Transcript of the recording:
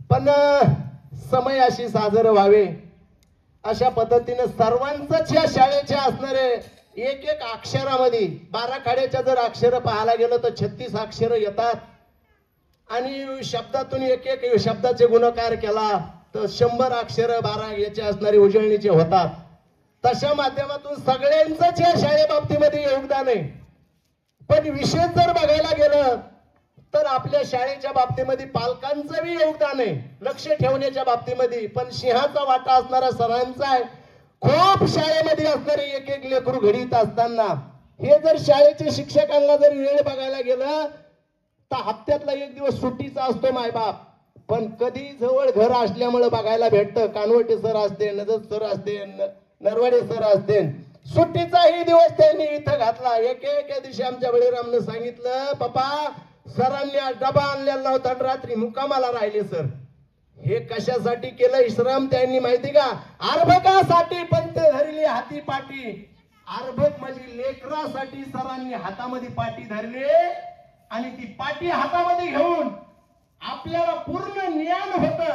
पण समय अशी साजर व्हावे अशा पद्धतीने सर्वांचंच या शाळेच्या असणारे एक एक अक्षरामध्ये 12 खाड्याच्या जर अक्षर पाहायला गेलं तर 36 अक्षर येतात आणि शब्दातून एक एक शब्दाचे गुणकार केला तर 100 अक्षर 12 याचे असणारे उजळणीचे होतात. तशा माध्यमातून सगळ्यांचंच या शाळेबाबतीमध्ये योगदान आहे. पण विशेष जर बघायला गेलं तर आपल्या शाळेच्या बाबतीमध्ये पालकांचंही योगदान आहे लक्ष ठेवण्याच्या बाबतीमध्ये. पण सिंहाचा वाटा असणारा सरांचा आहे. खूप शाळेमध्ये असणारे एक एक लेकरू घडीत असताना हे जर शाळेच्या शिक्षकांना जर वेळ बघायला गेलं तर हप्त्यातला एक दिवस सुट्टीचा असतो मायबाप. पण कधी जवळ घर असल्यामुळे बघायला भेटतं. कानवटे सर असते, नजर सर असते, नरवाडे सर असते. सुट्टीचाही दिवस त्यांनी इथं घातला. एका दिवशी आमच्या बळीरामने सांगितलं, पप्पा सरांनी डबा आणलेला नव्हता रात्री मुक्कामाला राहिले सर. हे कशासाठी केलं इश्राम त्यांनी माहिती का? अर्भकासाठी पंत धरली हाती पाटी. अर्भक म्हणजे लेकरासाठी सरांनी हातामध्ये पाटी धरली आणि ती पाटी हातामध्ये घेऊन आपल्याला पूर्ण ज्ञान होतं.